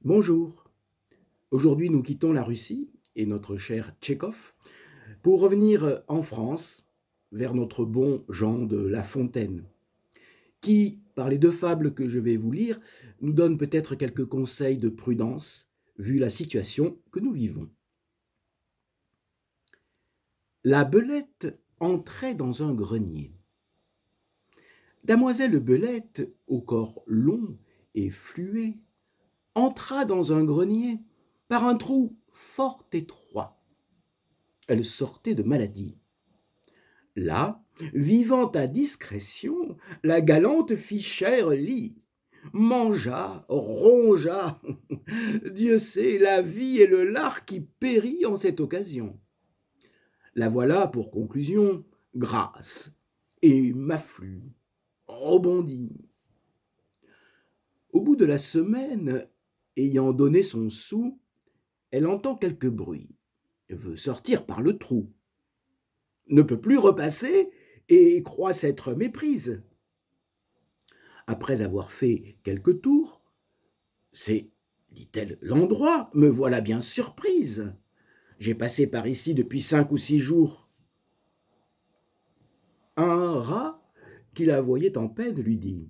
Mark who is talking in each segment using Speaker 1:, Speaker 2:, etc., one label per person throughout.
Speaker 1: Bonjour. Aujourd'hui, nous quittons la Russie et notre cher Tchekhov pour revenir en France, vers notre bon Jean de La Fontaine, qui, par les deux fables que je vais vous lire, nous donne peut-être quelques conseils de prudence, vu la situation que nous vivons. La belette entrait dans un grenier. Damoiselle Belette, au corps long et fluet, entra dans un grenier par un trou fort étroit. Elle sortait de maladie. Là, vivant à discrétion, la galante fit cher lit, mangea, rongea. Dieu sait la vie et le lard qui périt en cette occasion. La voilà pour conclusion grasse et m'afflue, rebondit. Au bout de la semaine, ayant donné son sou, elle entend quelque bruit, veut sortir par le trou, ne peut plus repasser et croit s'être méprise. Après avoir fait quelques tours, c'est, dit-elle, l'endroit, me voilà bien surprise. J'ai passé par ici depuis 5 ou 6 jours. Un rat, qui la voyait en peine, lui dit: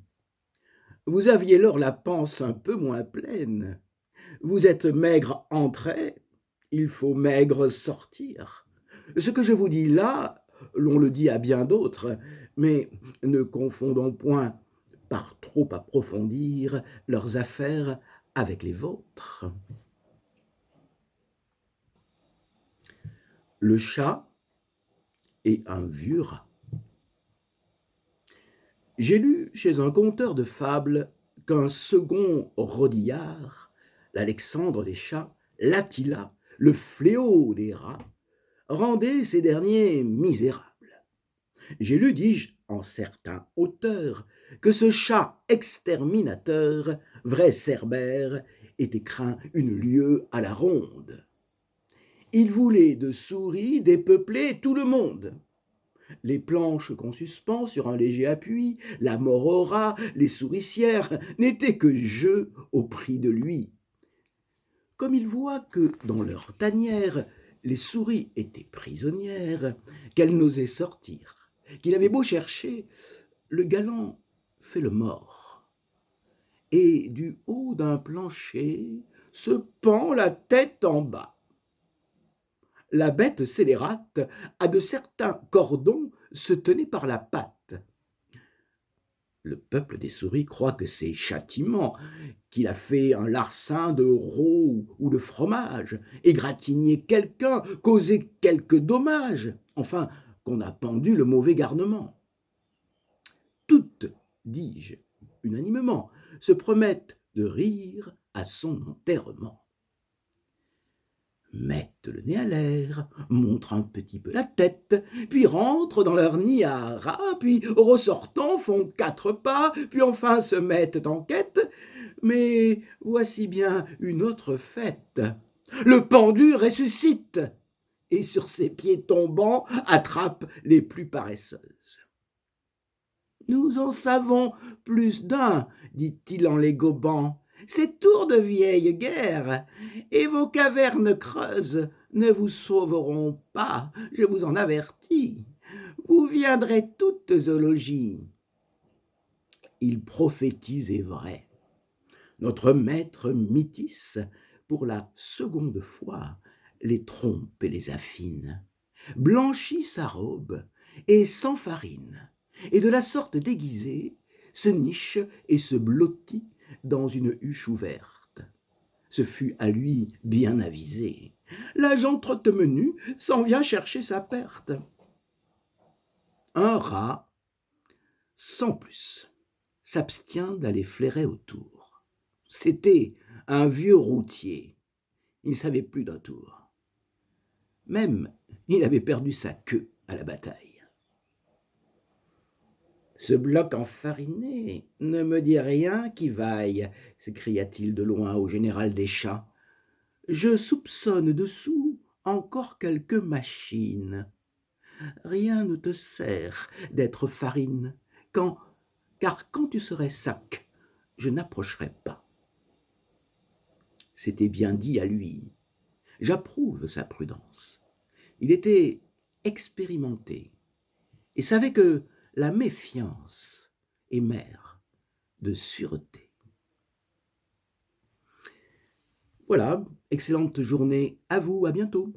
Speaker 1: Vous aviez lors la panse un peu moins pleine. Vous êtes maigre entrée, il faut maigre sortir. Ce que je vous dis là, l'on le dit à bien d'autres, mais ne confondons point par trop approfondir leurs affaires avec les vôtres. Le chat et un vieux rat. J'ai lu chez un conteur de fables qu'un second Rodillard, l'Alexandre des chats, l'Attila, le fléau des rats, rendait ces derniers misérables. J'ai lu, dis-je, en certains auteurs, que ce chat exterminateur, vrai Cerbère, était craint une lieue à la ronde. Il voulait de souris dépeupler tout le monde. Les planches qu'on suspend sur un léger appui, la mort aux rats, les souricières, n'étaient que jeux au prix de lui. Comme il voit que, dans leur tanière, les souris étaient prisonnières, qu'elles n'osaient sortir, qu'il avait beau chercher, le galant fait le mort. Et du haut d'un plancher se pend la tête en bas. La bête scélérate, à de certains cordons, se tenait par la patte. Le peuple des souris croit que c'est châtiment, qu'il a fait un larcin de rôt ou de fromage, égratigné quelqu'un, causé quelque dommage, enfin, qu'on a pendu le mauvais garnement. Toutes, dis-je, unanimement, se promettent de rire à son enterrement. Mettent le nez à l'air, montrent un petit peu la tête, puis rentrent dans leur nid à rats, puis ressortant font 4 pas, puis enfin se mettent en quête. Mais voici bien une autre fête. Le pendu ressuscite et sur ses pieds tombants attrape les plus paresseuses. Nous en savons plus d'un, dit-il en les gobant. Ces tours de vieille guerre et vos cavernes creuses ne vous sauveront pas, je vous en avertis. Vous viendrez toutes au logis. Il prophétisait vrai. Notre maître Mythis, pour la seconde fois, les trompe et les affine, blanchit sa robe et s'enfarine, et de la sorte déguisé, se niche et se blottit dans une huche ouverte. Ce fut à lui bien avisé. L'agent trotte-menu s'en vient chercher sa perte. Un rat, sans plus, s'abstient d'aller flairer autour. C'était un vieux routier. Il savait plus d'un tour. Même, il avait perdu sa queue à la bataille. Ce bloc enfariné ne me dit rien qui vaille, s'écria-t-il de loin au général des chats. Je soupçonne dessous encore quelques machines. Rien ne te sert d'être farine, car quand tu serais sac, je n'approcherais pas. s'était bien dit à lui. J'approuve sa prudence. Il était expérimenté et savait que la méfiance est mère de sûreté. Voilà, excellente journée à vous, à bientôt.